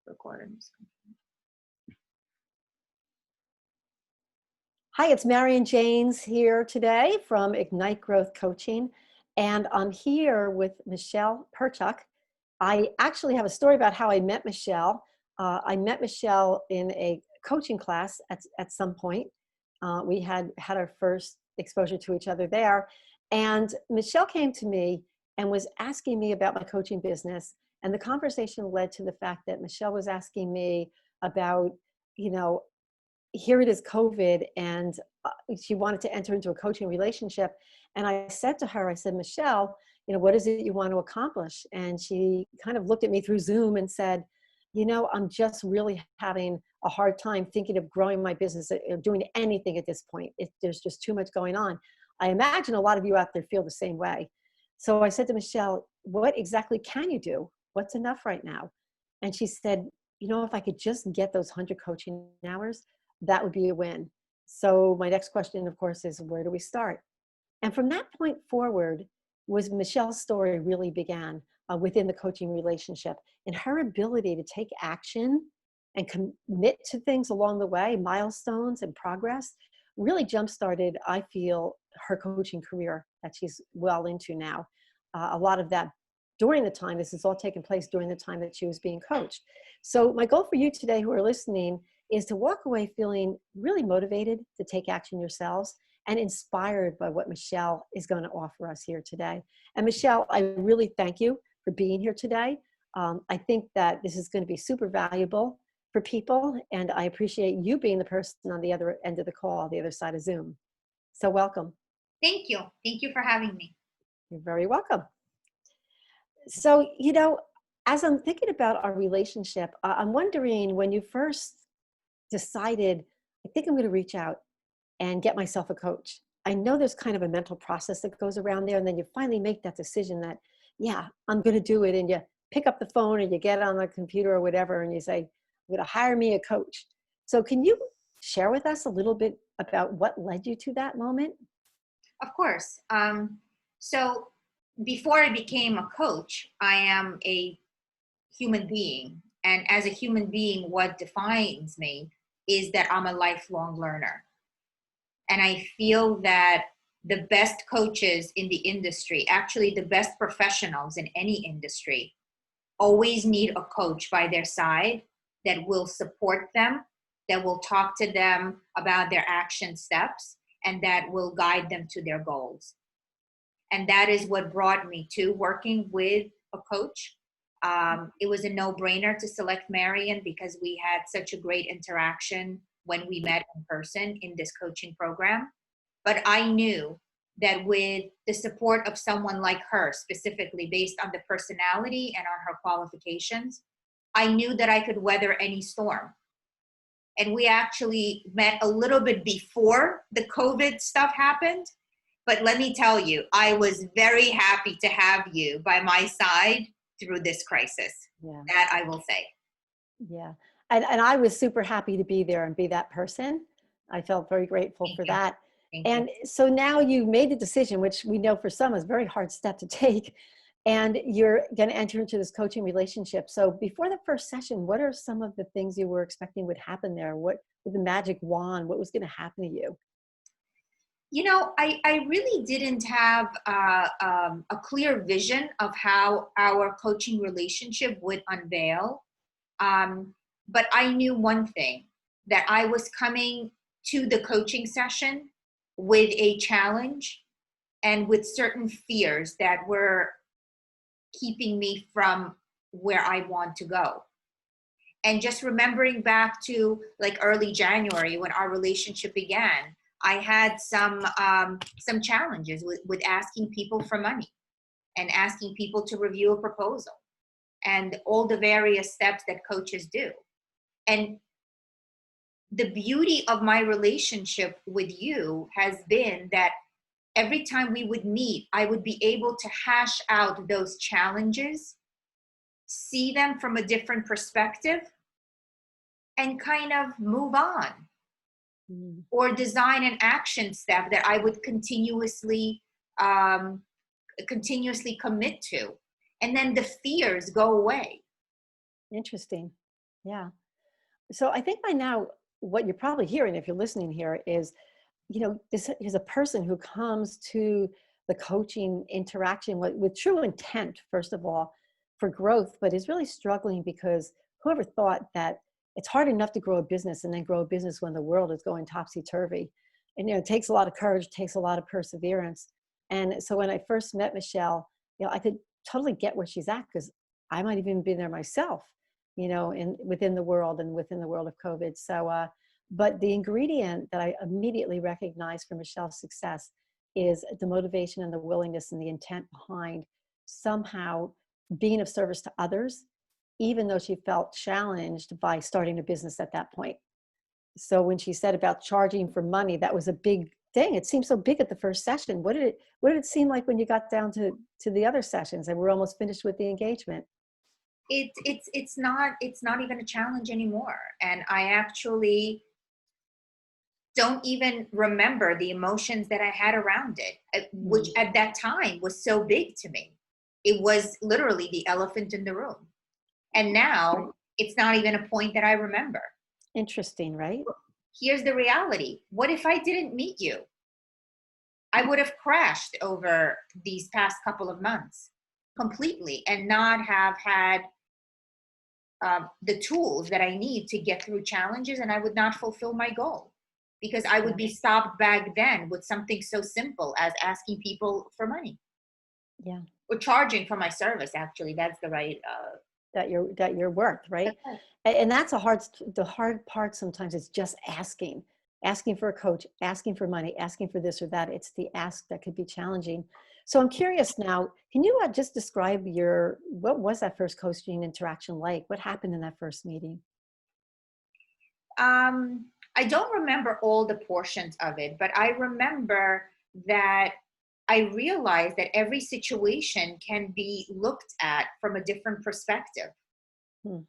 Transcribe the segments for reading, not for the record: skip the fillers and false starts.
recordings. Hi, it's Marian Janes here today from Ignite Growth Coaching, and I'm here with Michelle Perchuk. I actually have a story about how I met Michelle. I met Michelle in a coaching class at some point. We had our first exposure to each other there, and Michelle came to me and was asking me about my coaching business, and the conversation led to the fact that Michelle was asking me about, here it is COVID, and she wanted to enter into a coaching relationship. And I said to her, I said, Michelle, what is it you want to accomplish? And she kind of looked at me through Zoom and said, I'm just really having a hard time thinking of growing my business or doing anything at this point. There's just too much going on. I imagine a lot of you out there feel the same way. So I said to Michelle, what exactly can you do? What's enough right now? And she said, if I could just get those 100 coaching hours, that would be a win. So my next question, of course, is where do we start? And from that point forward was Michelle's story really began within the coaching relationship, and her ability to take action and commit to things along the way, milestones and progress, really jump-started, I feel, her coaching career that she's well into now. A lot of that during the time, this has all taken place during the time that she was being coached. So my goal for you today who are listening is to walk away feeling really motivated to take action yourselves and inspired by what Michelle is going to offer us here today. And Michelle, I really thank you for being here today. I think that this is going to be super valuable for people, and I appreciate you being the person on the other end of the call, the other side of Zoom. So welcome. Thank you. Thank you for having me. You're very welcome. So, as I'm thinking about our relationship, I'm wondering when you first decided, I think I'm going to reach out and get myself a coach. I know there's kind of a mental process that goes around there, and then you finally make that decision that, yeah, I'm going to do it. And you pick up the phone or you get on the computer or whatever, and you say, I'm going to hire me a coach. So can you share with us a little bit about what led you to that moment? Of course. So before I became a coach, I am a human being. And as a human being, what defines me is that I'm a lifelong learner. And I feel that the best coaches in the industry, actually the best professionals in any industry, always need a coach by their side that will support them, that will talk to them about their action steps, and that will guide them to their goals. And that is what brought me to working with a coach. It was a no-brainer to select Marian because we had such a great interaction when we met in person in this coaching program. But I knew that with the support of someone like her, specifically based on the personality and on her qualifications, I knew that I could weather any storm. And we actually met a little bit before the COVID stuff happened. But let me tell you, I was very happy to have you by my side through this crisis. Yeah. That I will say. Yeah. And I was super happy to be there and be that person. I felt very grateful for that. And so now you've made the decision, which we know for some is a very hard step to take, and you're going to enter into this coaching relationship. So before the first session, what are some of the things you were expecting would happen there? What with the magic wand, what was going to happen to you? I really didn't have a clear vision of how our coaching relationship would unveil. But I knew one thing, that I was coming to the coaching session with a challenge and with certain fears that were keeping me from where I want to go. And just remembering back to like early January when our relationship began, I had some challenges with asking people for money and asking people to review a proposal and all the various steps that coaches do. And the beauty of my relationship with you has been that every time we would meet, I would be able to hash out those challenges, see them from a different perspective, and kind of move on. Or design an action step that I would continuously commit to. And then the fears go away. Interesting. Yeah. So I think by now, what you're probably hearing, if you're listening here, is, this is a person who comes to the coaching interaction with true intent, first of all, for growth, but is really struggling because whoever thought that it's hard enough to grow a business and then grow a business when the world is going topsy-turvy. And, it takes a lot of courage, takes a lot of perseverance. And so when I first met Michelle, I could totally get where she's at because I might even been there myself, in within the world and within the world of COVID. So, but the ingredient that I immediately recognized for Michelle's success is the motivation and the willingness and the intent behind somehow being of service to others, even though she felt challenged by starting a business at that point. So when she said about charging for money, that was a big thing. It seemed so big at the first session. What did it seem like when you got down to the other sessions and we're almost finished with the engagement? It's not even a challenge anymore, and I actually don't even remember the emotions that I had around it, which at that time was so big to me. It was literally the elephant in the room. And now it's not even a point that I remember. Interesting, right? Here's the reality. What if I didn't meet you? I would have crashed over these past couple of months completely and not have had the tools that I need to get through challenges, and I would not fulfill my goal because I would be stopped back then with something so simple as asking people for money. Yeah. Or charging for my service. Actually, that's the right. That you're worth, right? Right. And that's the hard part sometimes is just asking for a coach, asking for money, asking for this or that. It's the ask that could be challenging. So I'm curious now, can you just describe what was that first coaching interaction like? What happened in that first meeting? I don't remember all the portions of it, but I remember that I realized that every situation can be looked at from a different perspective. Hmm.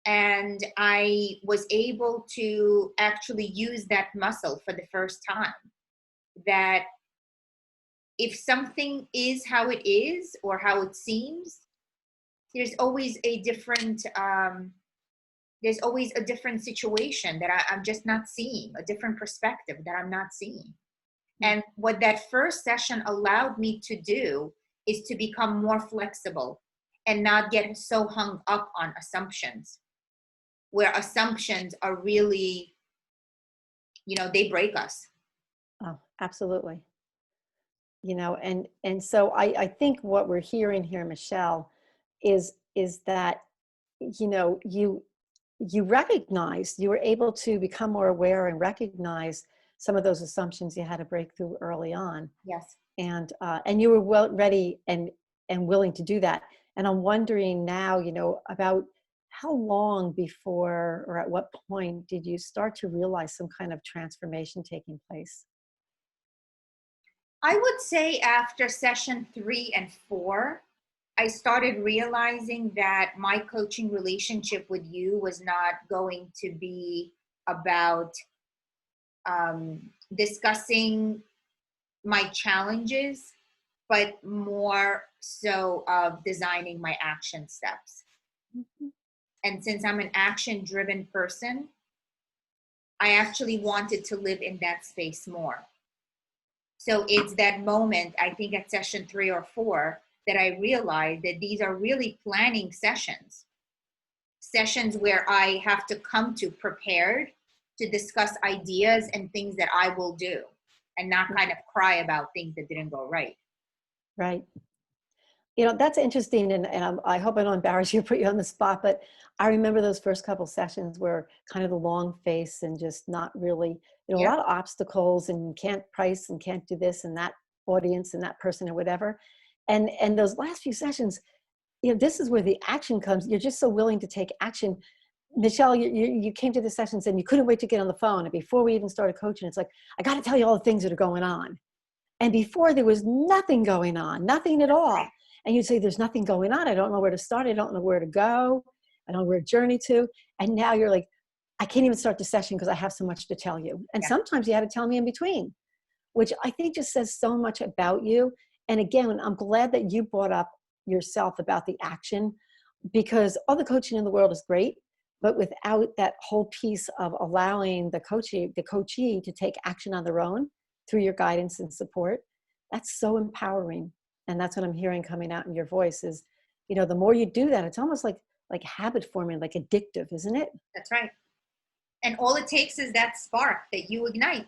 And I was able to actually use that muscle for the first time. That if something is how it is or how it seems, there's always a different situation that I'm just not seeing, a different perspective that I'm not seeing. And what that first session allowed me to do is to become more flexible and not get so hung up on assumptions, where assumptions are really, they break us. Oh, absolutely. And so I think what we're hearing here, Michelle, is that, you recognized, you were able to become more aware and recognize some of those assumptions you had to break through early on. Yes. And you were well ready and willing to do that. And I'm wondering now, about how long before or at what point did you start to realize some kind of transformation taking place? I would say after session 3 and 4, I started realizing that my coaching relationship with you was not going to be about discussing my challenges, but more so of designing my action steps. Mhm. And since I'm an action driven person, I actually wanted to live in that space more. So it's that moment, I think at session 3 or 4, that I realized that these are really planning sessions where I have to come to prepared to discuss ideas and things that I will do and not kind of cry about things that didn't go right. Right. That's interesting. And I hope I don't embarrass you, put you on the spot, but I remember those first couple sessions were kind of the long face and just not really, a Yep. lot of obstacles and can't price and can't do this and that audience and that person or whatever. And those last few sessions, this is where the action comes. You're just so willing to take action. Michelle, you came to the sessions and you couldn't wait to get on the phone. And before we even started coaching, it's like, I got to tell you all the things that are going on. And before there was nothing going on, nothing at all. And you'd say, there's nothing going on. I don't know where to start. I don't know where to go. I don't know where to journey to. And now you're like, I can't even start the session because I have so much to tell you. And Yeah. sometimes you had to tell me in between, which I think just says so much about you. And again, I'm glad that you brought up yourself about the action, because all the coaching in the world is great, but without that whole piece of allowing the coachee to take action on their own through your guidance and support, that's so empowering. And that's what I'm hearing coming out in your voice is, the more you do that, it's almost like habit forming, like addictive, isn't it? That's right. And all it takes is that spark that you ignite.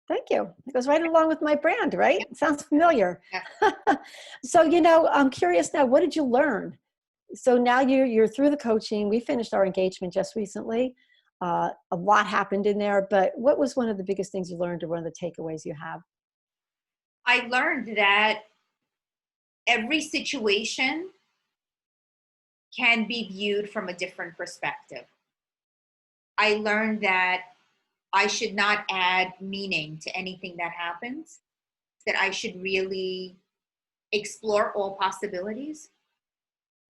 Thank you. It goes right along with my brand, right? Yep. It sounds familiar. Yeah. So, I'm curious now, what did you learn? So now you're through the coaching. We finished our engagement just recently. A lot happened in there, but what was one of the biggest things you learned or one of the takeaways you have? I learned that every situation can be viewed from a different perspective. I learned that I should not add meaning to anything that happens, that I should really explore all possibilities.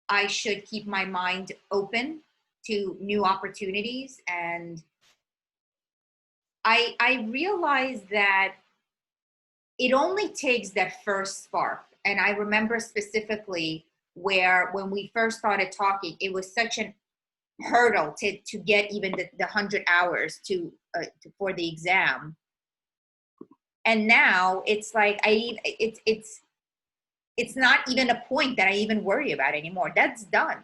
I should keep my mind open to new opportunities. And I realized that it only takes that first spark. And I remember specifically where when we first started talking, it was such an hurdle to get even the 100 hours for the exam. And now it's like it's not even a point that I even worry about anymore. That's done.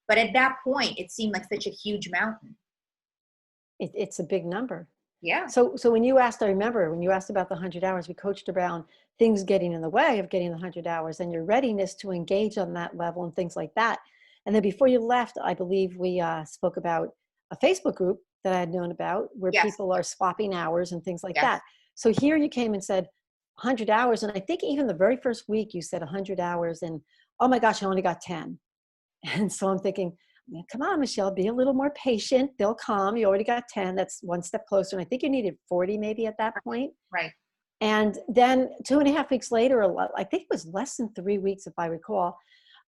But at that point, it seemed like such a huge mountain. It's a big number. Yeah. So when you asked, I remember when you asked about the 100 hours, we coached around things getting in the way of getting the 100 hours and your readiness to engage on that level and things like that. And then before you left, I believe we spoke about a Facebook group that I had known about where Yes. people are swapping hours and things like Yes. that. So here you came and said 100 hours. And I think even the very first week you said 100 hours and, oh my gosh, I only got 10. And so I'm thinking, come on, Michelle, be a little more patient. They'll come. You already got 10. That's one step closer. And I think you needed 40 maybe at that point. Right. And then 2.5 weeks later, I think it was less than 3 weeks, if I recall,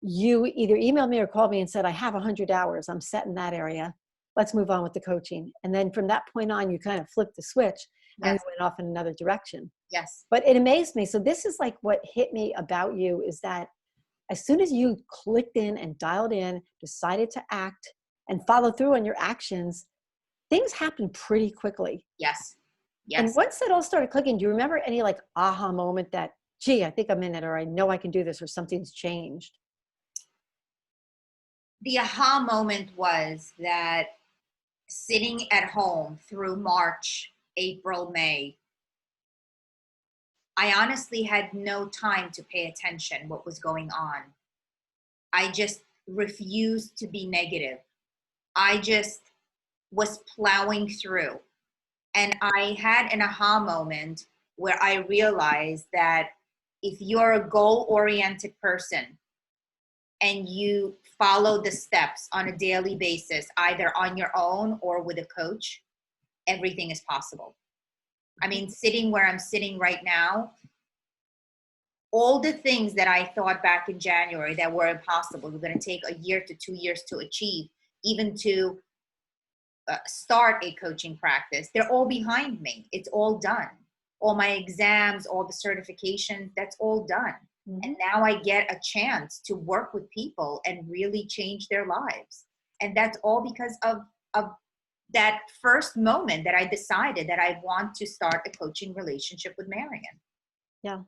you either emailed me or called me and said, I have 100 hours. I'm set in that area. Let's move on with the coaching. And then from that point on, you kind of flipped the switch and Yes. we went off in another direction. Yes. But it amazed me. So this is like what hit me about you is that as soon as you clicked in and dialed in, decided to act and follow through on your actions, things happened pretty quickly. Yes. Yes. And once it all started clicking, do you remember any like aha moment that, gee, I think I'm in it, or I know I can do this, or something's changed? The aha moment was that sitting at home through March, April, May, I honestly had no time to pay attention what was going on. I just refused to be negative. I just was plowing through. And I had an aha moment where I realized that if you're a goal-oriented person and you follow the steps on a daily basis, either on your own or with a coach, everything is possible. I mean, sitting where I'm sitting right now, all the things that I thought back in January that were impossible, were going to take a year to 2 years to achieve, even to start a coaching practice, they're all behind me. It's all done. All my exams, all the certifications, that's all done. Mm-hmm. And now I get a chance to work with people and really change their lives. And that's all because of that first moment that I decided that I want to start a coaching relationship with Marian. Yeah,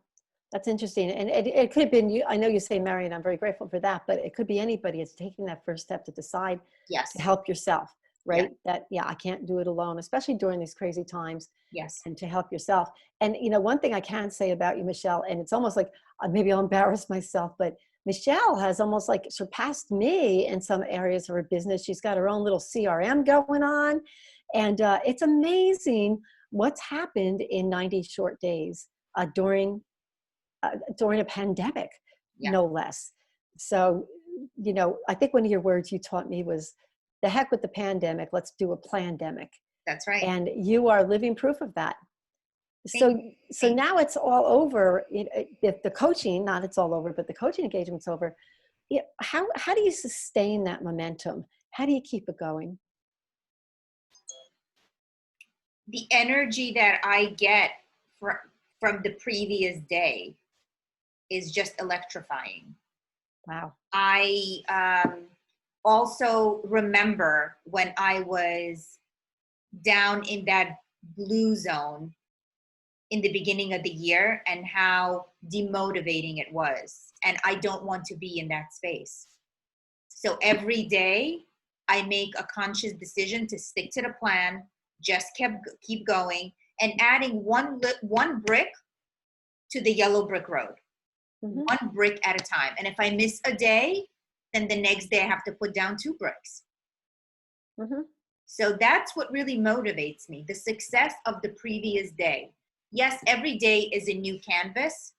that's interesting. And it could have been you. I know you say Marian, I'm very grateful for that, but it could be anybody. It's taking that first step to decide yes. to help yourself. Right? Yeah. That, I can't do it alone, especially during these crazy times. Yes. And to help yourself. And, one thing I can say about you, Michelle, and it's almost like maybe I'll embarrass myself, but Michelle has almost like surpassed me in some areas of her business. She's got her own little CRM going on. And it's amazing what's happened in 90 short days during a pandemic, no less. So, I think one of your words you taught me was, the heck with the pandemic, let's do a plandemic. That's right. And you are living proof of that. So now it's all over. If the coaching, not it's all over, but the coaching engagement's over. How do you sustain that momentum? How do you keep it going? The energy that I get from the previous day is just electrifying. Wow. also remember when I was down in that blue zone in the beginning of the year and how demotivating it was. And I don't want to be in that space. So every day I make a conscious decision to stick to the plan, just keep going, and adding one brick to the yellow brick road, one brick at a time. And if I miss a day, then the next day I have to put down 2 bricks. So that's what really motivates me, the success of the previous day. Yes, every day is a new canvas,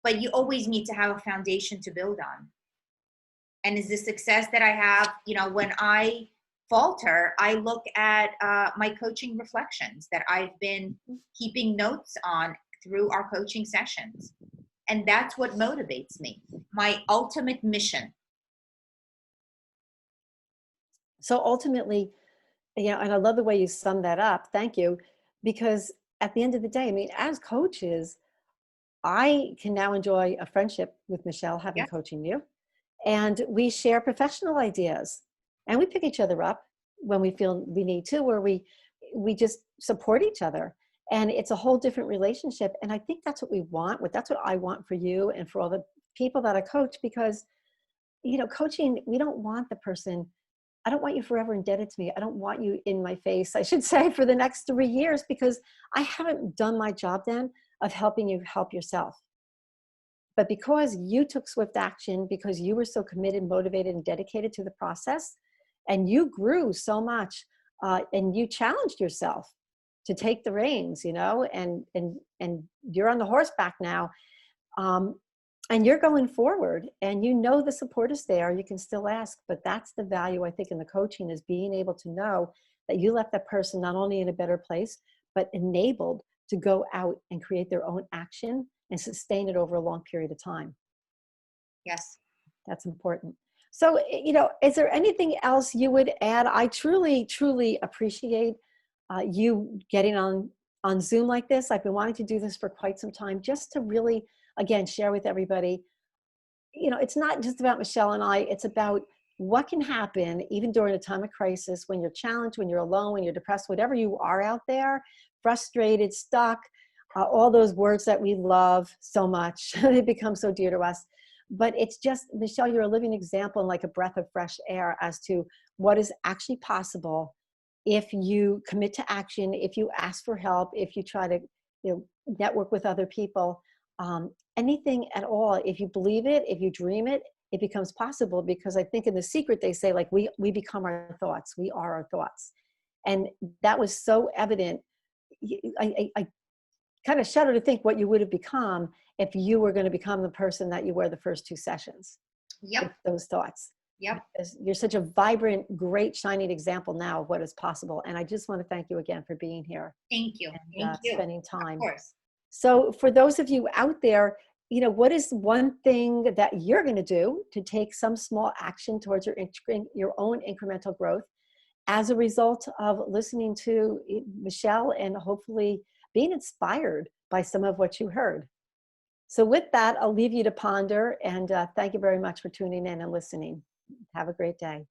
but you always need to have a foundation to build on. And is the success that I have, when I falter, I look at my coaching reflections that I've been keeping notes on through our coaching sessions. And that's what motivates me, my ultimate mission. So ultimately, and I love the way you sum that up. Thank you. Because at the end of the day, I mean, as coaches, I can now enjoy a friendship with Michelle, having coaching you. And we share professional ideas, and we pick each other up when we feel we need to, or we just support each other. And it's a whole different relationship. And I think that's what we want. That's what I want for you and for all the people that I coach, because, coaching, we don't want the person, I don't want you forever indebted to me. I don't want you in my face, I should say, for the next 3 years, because I haven't done my job then of helping you help yourself. But because you took swift action, because you were so committed, motivated, and dedicated to the process, and you grew so much, and you challenged yourself to take the reins, and you're on the horseback now, and you're going forward, and the support is there. You can still ask, but that's the value, I think, in the coaching, is being able to know that you left that person not only in a better place, but enabled to go out and create their own action and sustain it over a long period of time. Yes. That's important. So, is there anything else you would add? I truly, truly appreciate you getting on Zoom like this. I've been wanting to do this for quite some time, just to really, again, share with everybody. It's not just about Michelle and I, it's about what can happen even during a time of crisis, when you're challenged, when you're alone, when you're depressed, whatever you are out there, frustrated, stuck, all those words that we love so much. They become so dear to us. But it's just, Michelle, you're a living example and like a breath of fresh air as to what is actually possible if you commit to action, if you ask for help, if you try to network with other people, anything at all. If you believe it, if you dream it, it becomes possible. Because I think in The Secret, they say, like, we become our thoughts. We are our thoughts. And that was so evident. I kind of shudder to think what you would have become if you were going to become the person that you were the first 2 sessions. Yep. Those thoughts. Yep. Because you're such a vibrant, great, shining example now of what is possible. And I just want to thank you again for being here. Thank you. And, Thank you. spending time. Of course. So for those of you out there, what is one thing that you're going to do to take some small action towards your own incremental growth as a result of listening to Michelle and hopefully being inspired by some of what you heard? So with that, I'll leave you to ponder, and thank you very much for tuning in and listening. Have a great day.